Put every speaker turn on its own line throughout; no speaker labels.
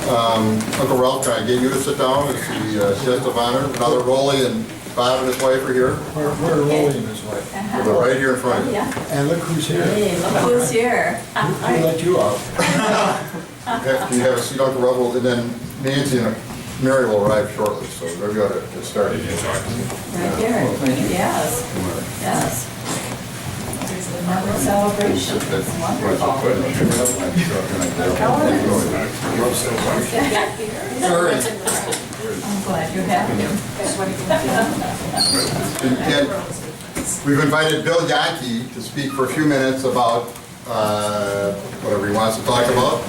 Uncle Ralph, can I get you to sit down? It's the guest of honor. Another Rolly and Bob and his wife are here.
We're Rolly and his wife.
They're right here in front of you.
And look who's here.
Hey, look who's here.
Who let you out?
Can you have a seat, Uncle Ralph? And then Nancy and Mary will arrive shortly, so maybe ought to get started.
Right here, yes, yes. Another celebration, it's wonderful. I'm glad you have him.
And we've invited Bill Yankee to speak for a few minutes about whatever he wants to talk about.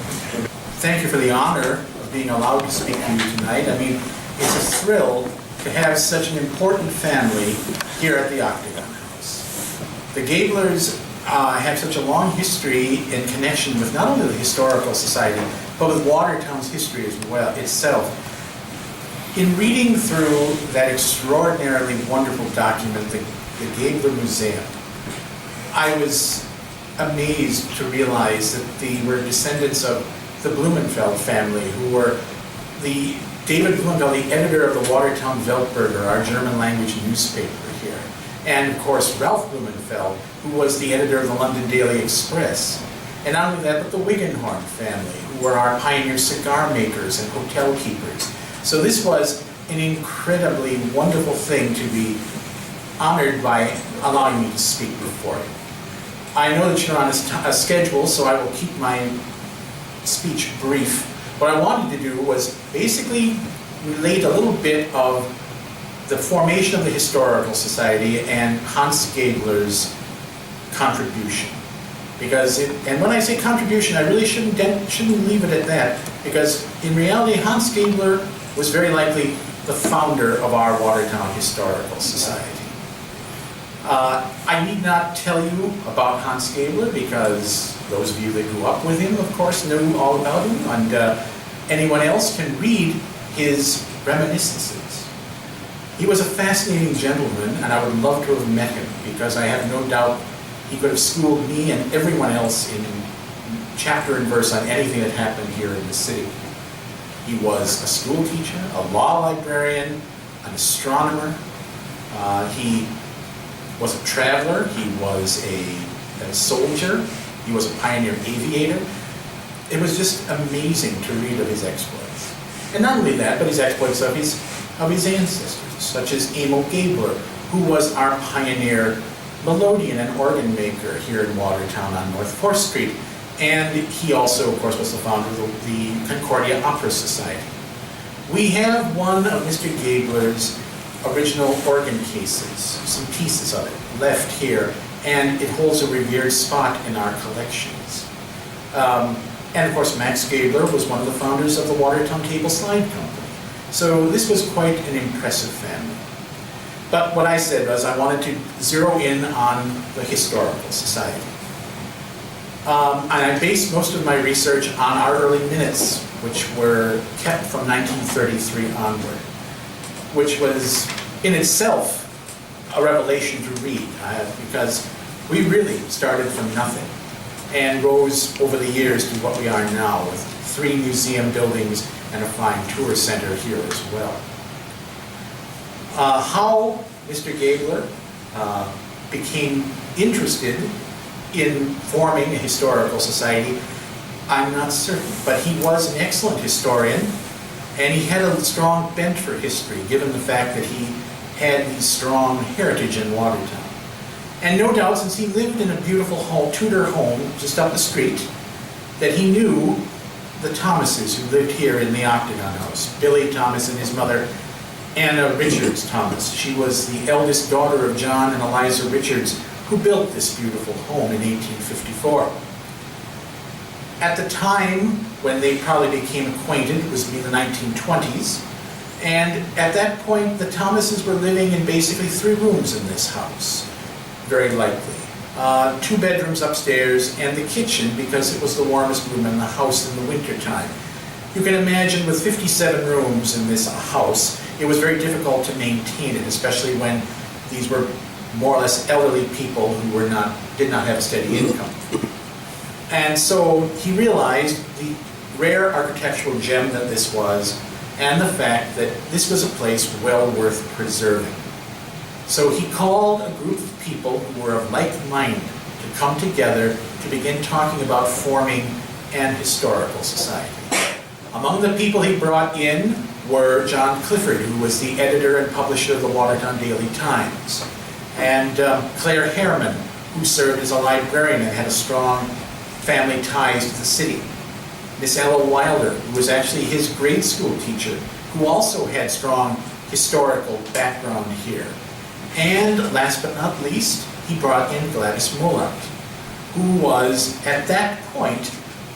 Thank you for the honor of being allowed to speak to you tonight. I mean, it's a thrill to have such an important family here at the Octagon House. The Gaeblers have such a long history in connection with not only the Historical Society, but with Watertown's history as well itself. In reading through that extraordinarily wonderful document, the Gaebler Museum, I was amazed to realize that they were descendants of the Blumenfeld family, who were David Blumenfeld, the editor of the Watertown Weltbürger, our German language newspaper here, and of course Ralph Blumenfeld, who was the editor of the London Daily Express. And not only that, but the Wiggenhorn family, who were our pioneer cigar makers and hotel keepers. So this was an incredibly wonderful thing to be honored by allowing me to speak before you. I know that you're on a schedule, so I will keep my speech brief. What I wanted to do was basically relate a little bit of the formation of the Historical Society and Hans Gaebler's contribution. And when I say contribution, I really shouldn't leave it at that, because in reality, Hans Gaebler was very likely the founder of our Watertown Historical Society. I need not tell you about Hans Gaebler, because those of you that grew up with him, of course, knew all about him, and anyone else can read his reminiscences. He was a fascinating gentleman, and I would love to have met him, because I have no doubt he could have schooled me and everyone else in chapter and verse on anything that happened here in the city. He was a school teacher, a law librarian, an astronomer. He was a traveler. He was a soldier. He was a pioneer aviator. It was just amazing to read of his exploits. And not only that, but his exploits of his ancestors, such as Emil Gaebler, who was our pioneer melodeon and organ maker here in Watertown on North 4th Street. And he also, of course, was the founder of the Concordia Opera Society. We have one of Mr. Gaebler's original organ cases, some pieces of it, left here, and it holds a revered spot in our collections. And of course, Max Gaebler was one of the founders of the Watertown Table Slide Company. So this was quite an impressive family. But what I said was I wanted to zero in on the Historical Society. And I based most of my research on our early minutes, which were kept from 1933 onward, which was in itself a revelation to read, because we really started from nothing and rose over the years to what we are now, with 3 museum buildings and a fine tour center here as well. How Mr. Gaebler became interested in forming a historical society, I'm not certain, but he was an excellent historian, and he had a strong bent for history, given the fact that he had the strong heritage in Watertown. And no doubt, since he lived in a beautiful Tudor home just up the street, that he knew the Thomases who lived here in the Octagon House. Billy Thomas and his mother, Anna Richards Thomas. She was the eldest daughter of John and Eliza Richards, who built this beautiful home in 1854. At the time when they probably became acquainted, it was in the 1920s, and at that point the Thomases were living in basically 3 rooms in this house, very likely. 2 bedrooms upstairs and the kitchen, because it was the warmest room in the house in the wintertime. You can imagine, with 57 rooms in this house, it was very difficult to maintain it, especially when these were more or less elderly people who did not have a steady income. And so he realized the rare architectural gem that this was, and the fact that this was a place well worth preserving. So he called a group of people who were of like mind to come together to begin talking about forming an historical society. Among the people he brought in were John Clifford, who was the editor and publisher of the Watertown Daily Times, and Claire Harriman, who served as a librarian and had a strong family ties to the city. Miss Ella Wilder, who was actually his grade school teacher, who also had strong historical background here. And last but not least, he brought in Gladys Mullard, who was at that point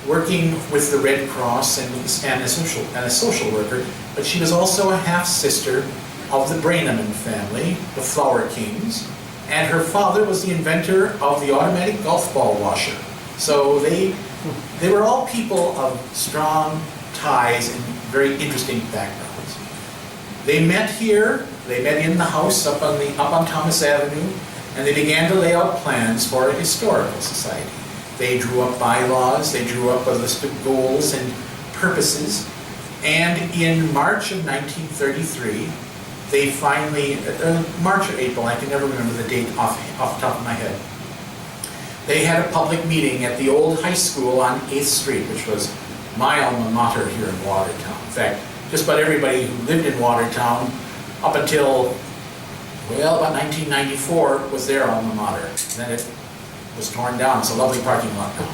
working with the Red Cross and a social worker, but she was also a half-sister of the Braineman family, the Flower Kings, and her father was the inventor of the automatic golf ball washer. So they were all people of strong ties and very interesting backgrounds. They met here, they met in the house up on Thomas Avenue, and they began to lay out plans for a historical society. They drew up bylaws, they drew up a list of goals and purposes, and in March of 1933, they finally, March or April, I can never remember the date off the top of my head, they had a public meeting at the old high school on 8th Street, which was my alma mater here in Watertown. In fact, just about everybody who lived in Watertown up until, well, about 1994 was their alma mater. Then it was torn down. It's a lovely parking lot now,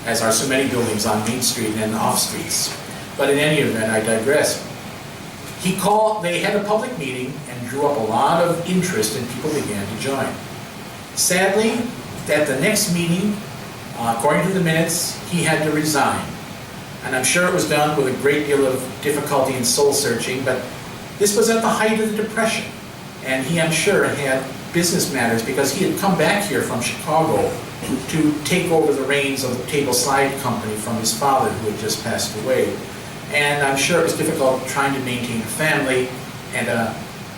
as are so many buildings on Main Street and off streets. But in any event, I digress. They had a public meeting and drew up a lot of interest, and people began to join. Sadly, at the next meeting, according to the minutes, he had to resign. And I'm sure it was done with a great deal of difficulty and soul searching, but this was at the height of the Depression. And he, I'm sure, had business matters because he had come back here from Chicago to take over the reins of the Table Slide Company from his father, who had just passed away. And I'm sure it was difficult trying to maintain a family and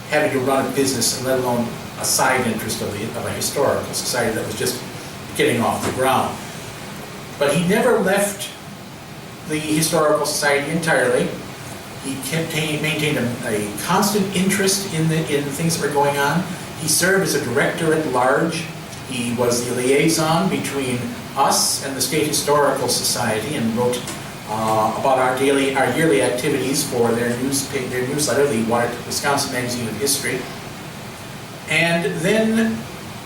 having to run a business, and let alone a side interest of a historical society that was just getting off the ground. But he never left the Historical Society entirely. He maintained a constant interest in the things that were going on. He served as a director at large. He was the liaison between us and the State Historical Society, and wrote about our yearly activities for their newsletter, the Wisconsin Magazine of History. And then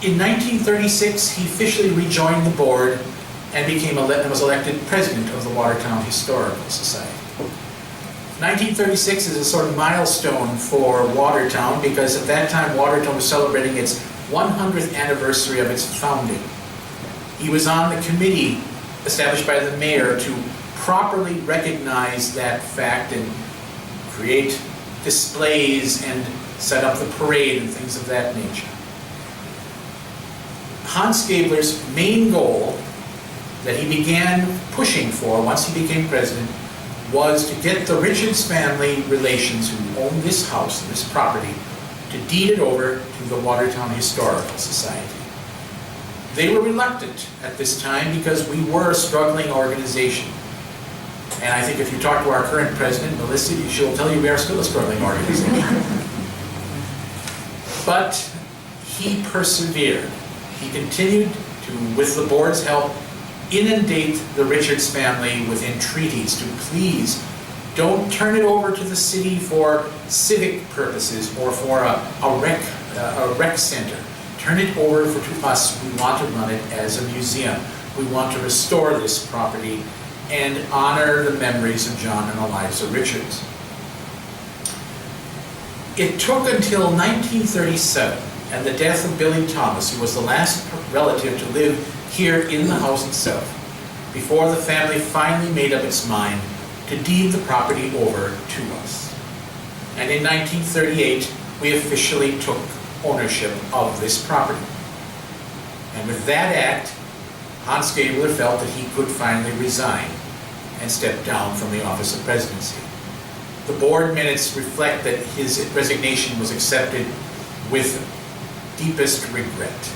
in 1936, he officially rejoined the board and was elected president of the Watertown Historical Society. 1936 is a sort of milestone for Watertown because at that time Watertown was celebrating its 100th anniversary of its founding. He was on the committee established by the mayor to properly recognize that fact and create displays and set up the parade and things of that nature. Hans Gaebler's main goal that he began pushing for once he became president was to get the Richards family relations who owned this house and this property to deed it over to the Watertown Historical Society. They were reluctant at this time because we were a struggling organization. And I think if you talk to our current president, Melissa, she'll tell you we are still a struggling organization. But he persevered. He continued to, with the board's help, inundate the Richards family with entreaties to please don't turn it over to the city for civic purposes or for a rec center. Turn it over to us. We want to run it as a museum. We want to restore this property and honor the memories of John and Eliza Richards. It took until 1937 and the death of Billy Thomas, who was the last relative to live here in the house itself, before the family finally made up its mind to deed the property over to us. And in 1938, we officially took ownership of this property. And with that act, Hans Gaebler felt that he could finally resign and step down from the office of presidency. The board minutes reflect that his resignation was accepted with deepest regret.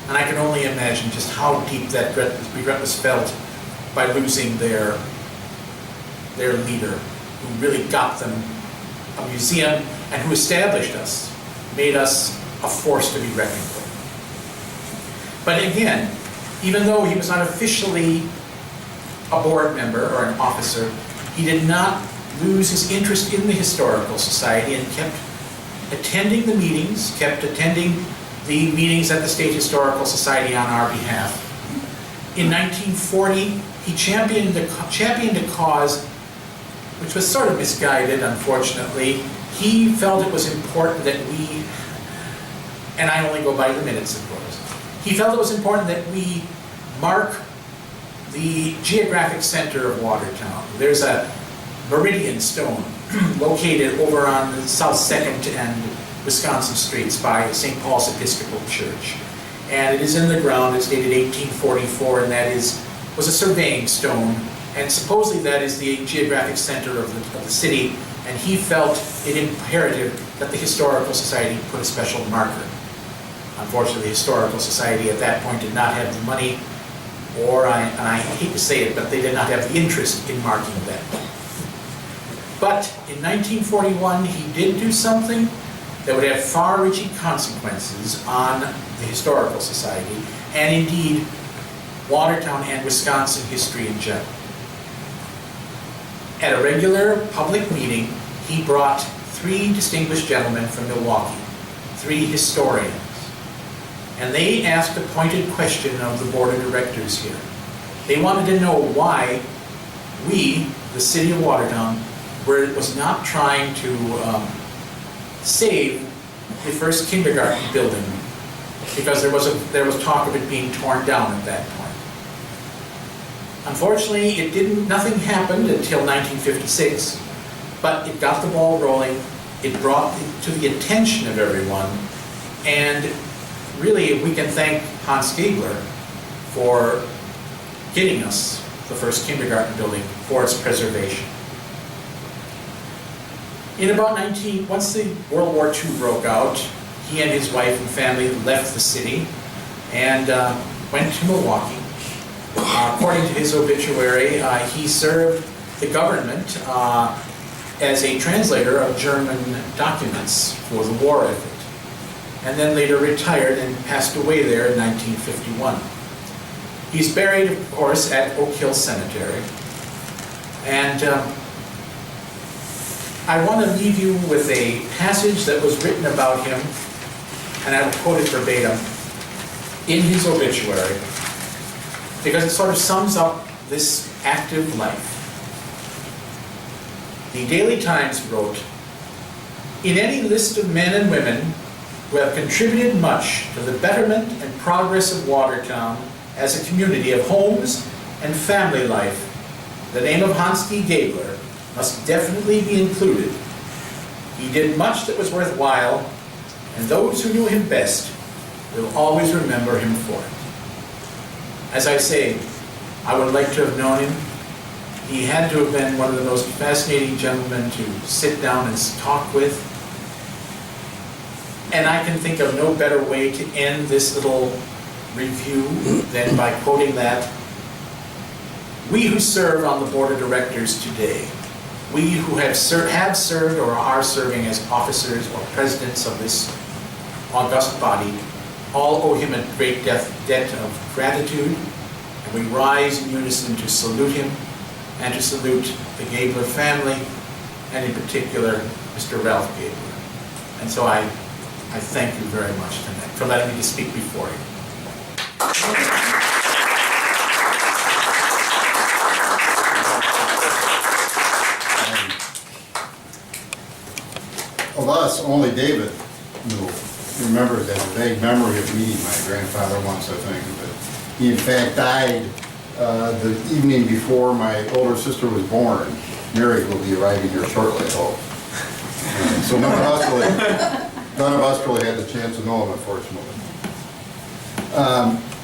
And I can only imagine just how deep that regret was felt by losing their their leader, who really got them a museum and who established us, made us a force to be reckoned with. But again, even though he was not officially a board member or an officer, he did not lose his interest in the Historical Society and kept attending the meetings, kept attending the meetings at the State Historical Society on our behalf. In 1940, he championed a cause which was sort of misguided, unfortunately. He felt it was important that we, and I only go by the minutes, of course, he felt it was important that we mark the geographic center of Watertown. There's a meridian stone located over on South 2nd and Wisconsin Streets by St. Paul's Episcopal Church. And it is in the ground. It's dated 1844, and that was a surveying stone. And supposedly that is the geographic center of the city. And he felt it imperative that the Historical Society put a special marker. Unfortunately, the Historical Society at that point did not have the money, or, and I hate to say it, but they did not have the interest in marking that. But in 1941, he did do something that would have far-reaching consequences on the Historical Society, and indeed, Watertown and Wisconsin history in general. At a regular public meeting, he brought 3 distinguished gentlemen from Milwaukee, 3 historians, and they asked a pointed question of the board of directors here. They wanted to know why we, the city of Watertown, was not trying to save the first kindergarten building, because there was talk of it being torn down at that point. Unfortunately, nothing happened until 1956, but it got the ball rolling. It brought it to the attention of everyone, and really we can thank Hans Gaebler for getting us the first kindergarten building for its preservation. In about once the World War II broke out, he and his wife and family left the city and went to Milwaukee. According to his obituary, he served the government as a translator of German documents for the war effort, and then later retired and passed away there in 1951. He's buried, of course, at Oak Hill Cemetery, and I want to leave you with a passage that was written about him, and I will quote it verbatim, in his obituary, because it sort of sums up this active life. The Daily Times wrote, "In any list of men and women who have contributed much to the betterment and progress of Watertown as a community of homes and family life, the name of Hans T. Gaebler must definitely be included. He did much that was worthwhile, and those who knew him best will always remember him for it." As I say, I would like to have known him. He had to have been one of the most fascinating gentlemen to sit down and talk with. And I can think of no better way to end this little review than by quoting that. "We who serve on the board of directors today, we who have served or are serving as officers or presidents of this august body, all owe him a great debt of gratitude, and we rise in unison to salute him and to salute the Gaebler family, and in particular, Mr. Ralph Gaebler." And so I thank you very much tonight for letting me to speak before you.
Of us, only David knew, remembers that vague memory of meeting my grandfather once, I think. But he in fact died the evening before my older sister was born. Mary will be arriving here shortly, I hope. So none of us really had the chance to know him, unfortunately.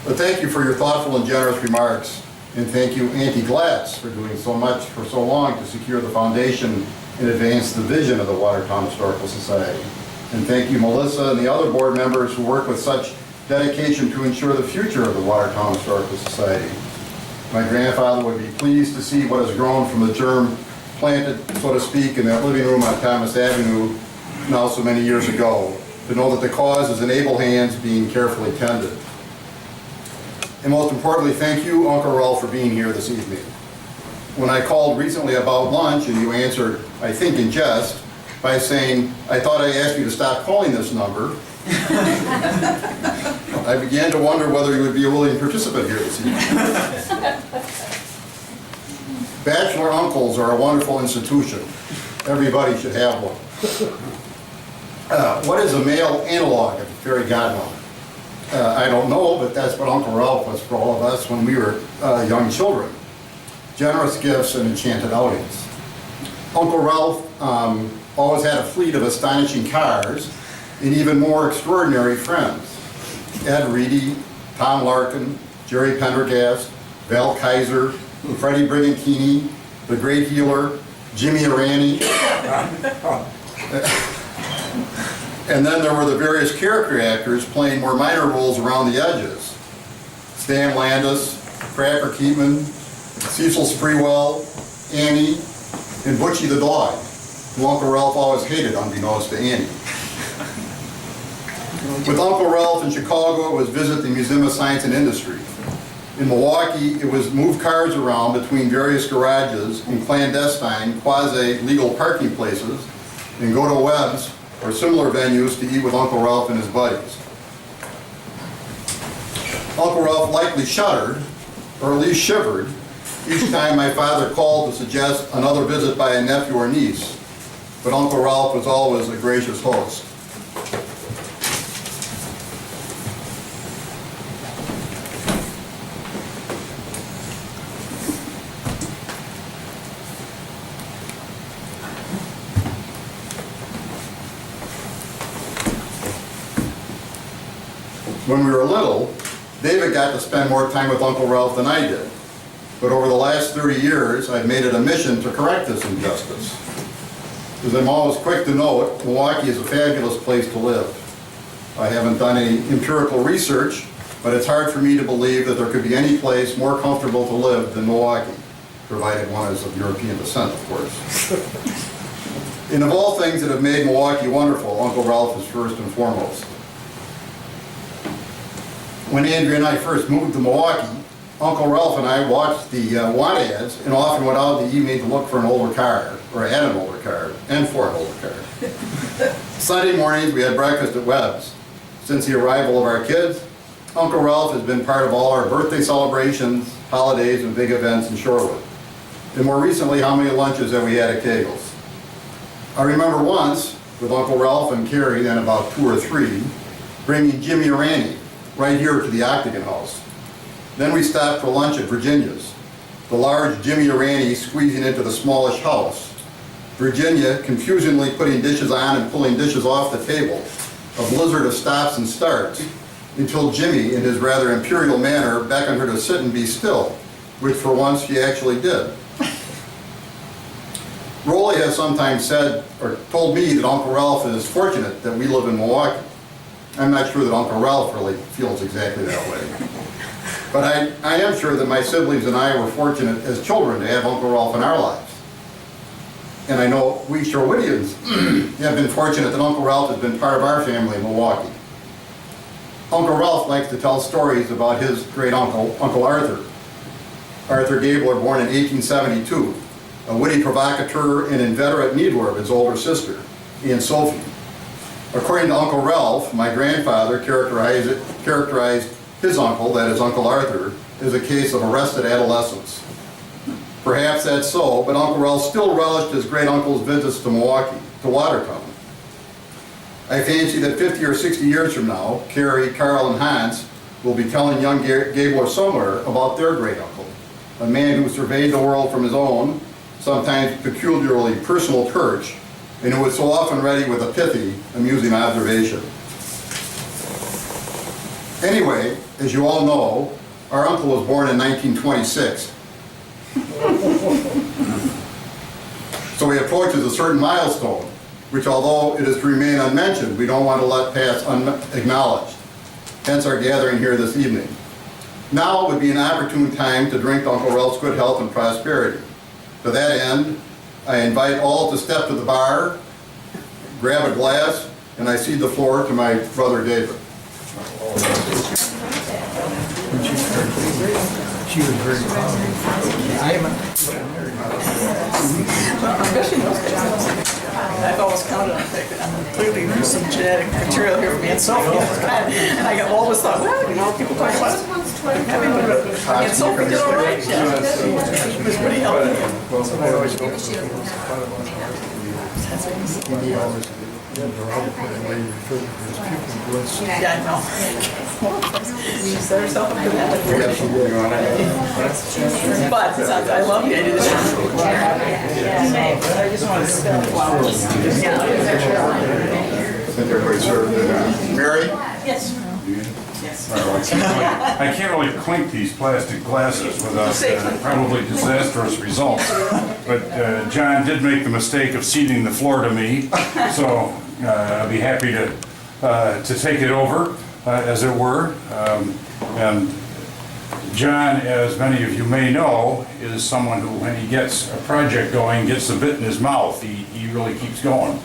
But thank you for your thoughtful and generous remarks, and thank you, Auntie Gladys, for doing so much for so long to secure the foundation and advance the vision of the Watertown Historical Society. And thank you, Melissa, and the other board members who work with such dedication to ensure the future of the Watertown Historical Society. My grandfather would be pleased to see what has grown from the germ planted, so to speak, in that living room on Thomas Avenue now so many years ago, to know that the cause is in able hands being carefully tended. And most importantly, thank you, Uncle Ralph, for being here this evening. When I called recently about lunch and you answered, I think in jest, by saying, I thought I asked you to stop calling this number, I began to wonder whether you would be a willing participant here this evening. Bachelor uncles are a wonderful institution. Everybody should have one. What is a male analog of the fairy godmother? I don't know, but that's what Uncle Ralph was for all of us when we were young children. Generous gifts and enchanted outings. Uncle Ralph always had a fleet of astonishing cars and even more extraordinary friends. Ed Reedy, Tom Larkin, Jerry Pendergast, Val Kaiser, Freddie Brigantini, the Great Healer, Jimmy Arani. And then there were the various character actors playing more minor roles around the edges. Stan Landis, Cracker Keatman, Cecil Sprewell, Annie, and Butchie the dog, who Uncle Ralph always hated unbeknownst to Annie. With Uncle Ralph in Chicago, it was visit the Museum of Science and Industry. In Milwaukee, it was move cars around between various garages in clandestine, quasi-legal parking places and go to Webb's or similar venues to eat with Uncle Ralph and his buddies. Uncle Ralph likely shuddered, or at least shivered, each time my father called to suggest another visit by a nephew or niece, but Uncle Ralph was always a gracious host. When we were little, David got to spend more time with Uncle Ralph than I did. But over the last 30 years, I've made it a mission to correct this injustice. As I'm always quick to note, Milwaukee is a fabulous place to live. I haven't done any empirical research, but it's hard for me to believe that there could be any place more comfortable to live than Milwaukee, provided one is of European descent, of course. And of all things that have made Milwaukee wonderful, Uncle Ralph is first and foremost. When Andrea and I first moved to Milwaukee, Uncle Ralph and I watched the want ads and often went out in the evening to look for an older car, or at an older car, and for an older car. Sunday mornings we had breakfast at Webb's. Since the arrival of our kids, Uncle Ralph has been part of all our birthday celebrations, holidays, and big events in Shorewood. And more recently, how many lunches have we had at Kegel's? I remember once, with Uncle Ralph and Carrie, then about 2 or 3, bringing Jimmy Arani right here to the Octagon House. Then we stopped for lunch at Virginia's, the large Jimmy Arani squeezing into the smallish house. Virginia confusingly putting dishes on and pulling dishes off the table, a blizzard of stops and starts, until Jimmy, in his rather imperial manner, beckoned her to sit and be still, which for once she actually did. Rolly has sometimes said, or told me, that Uncle Ralph is fortunate that we live in Milwaukee. I'm not sure that Uncle Ralph really feels exactly that way. But I am sure that my siblings and I were fortunate as children to have Uncle Ralph in our lives. And I know we Shorewoodians have been fortunate that Uncle Ralph has been part of our family in Milwaukee. Uncle Ralph likes to tell stories about his great uncle, Uncle Arthur. Arthur Gaebler, born in 1872, a witty provocateur and inveterate needler of his older sister, Aunt Sophie. According to Uncle Ralph, my grandfather characterized his uncle, that is Uncle Arthur, as a case of arrested adolescence. Perhaps that's so, but Uncle Ralph still relished his great uncle's visits to Milwaukee, to Watertown. I fancy that 50 or 60 years from now, Carrie, Carl, and Hans will be telling young Gaebler somewhere about their great uncle, a man who surveyed the world from his own, sometimes peculiarly personal perch, and who was so often ready with a pithy, amusing observation. Anyway, as you all know, our uncle was born in 1926. So he approaches a certain milestone, which although it is to remain unmentioned, we don't want to let pass unacknowledged. Hence our gathering here this evening. Now would be an opportune time to drink Uncle Ralph's good health and prosperity. To that end, I invite all to step to the bar, grab a glass, and I cede the floor to my brother David.
She was very proud.
I've always counted on it. Clearly there's some genetic material here from Aunt Sophie. And I always thought, well, you know, people talk about having Aunt Sophie did all right. She was pretty healthy. Yeah, I know. She set herself up for that. But I love the idea that I just want to spell flowers.
Since everybody served, Mary?
Yes.
I can't really clink these plastic glasses without probably disastrous results. But John did make the mistake of ceding the floor to me, so I'll be happy to take it over, as it were. And John, as many of you may know, is someone who, when he gets a project going, gets the bit in his mouth. He really keeps going.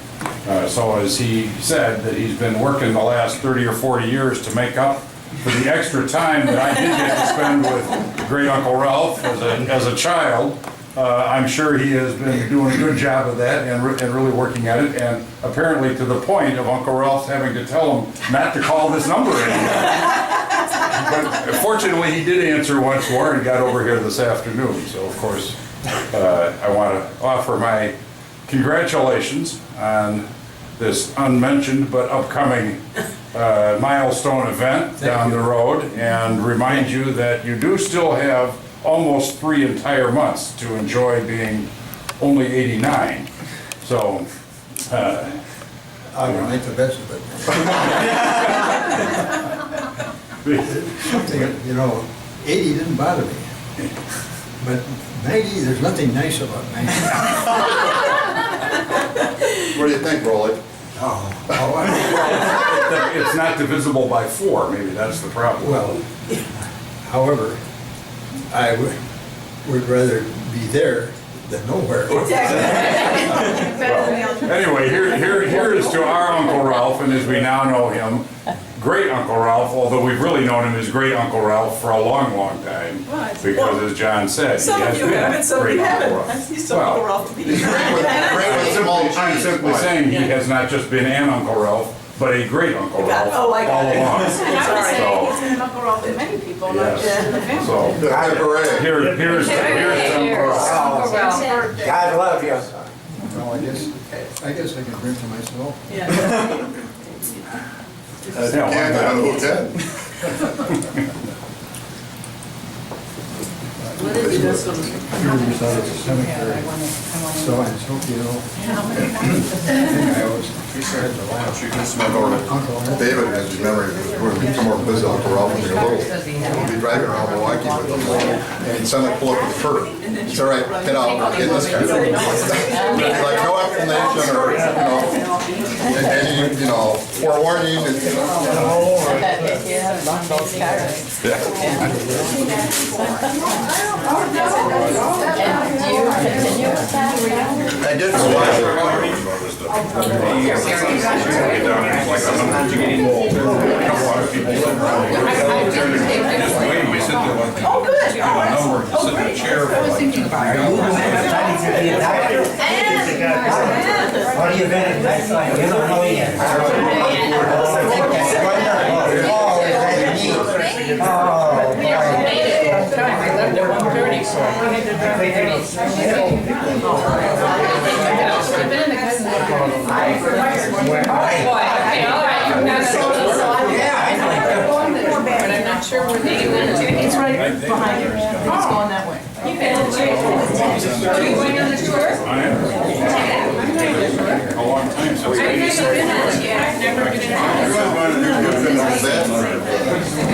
So as he said, that he's been working the last 30 or 40 years to make up for the extra time that I did get to spend with great Uncle Ralph as a child. I'm sure he has been doing a good job of that and really working at it, and apparently to the point of Uncle Ralph having to tell him not to call this number anymore. But fortunately, he did answer once more and got over here this afternoon. So, of course, I want to offer my congratulations on this unmentioned but upcoming milestone event down the road, and remind you that you do still have almost 3 entire months to enjoy being only 89. So,
I will make the best of it. Something, you know, 80 didn't bother me. But 90, there's nothing nice about 90.
What do you think, Rolly?
it's not divisible by 4, maybe that's the problem.
Well, however, I would rather be there than nowhere.
Anyway, here is to our Uncle Ralph, and as we now know him, great Uncle Ralph, although we've really known him as great Uncle Ralph for a long, long time. Because as John said, he has been great Uncle Ralph.
He's so Uncle Ralph to be.
I'm simply saying he has not just been an Uncle Ralph, but a great Uncle Ralph all along.
And I would say he's an Uncle Ralph to many people, not just in the family.
So, here's to Uncle Ralph.
God love you.
Well, I guess I can drink to myself.
Yeah. What did you do?
Here we saw the cemetery. So I hope you know. I always said the last
David has his memory, when we come over to visit Uncle Ralph when we were little, we'd be driving around Milwaukee with him, and he'd send a pull up to the curb. It's all right, get out, we're getting this guy. Like, no explanation, or, you know, forewarning, and,
And do you continue with that?
I did for a while.
What do you been? You don't know yet.
But I'm not sure where they went. It's right behind you. It's going that way. You can. Are you going on the tour?
I am. A long time since
I've never been on it yet. I've never been on it.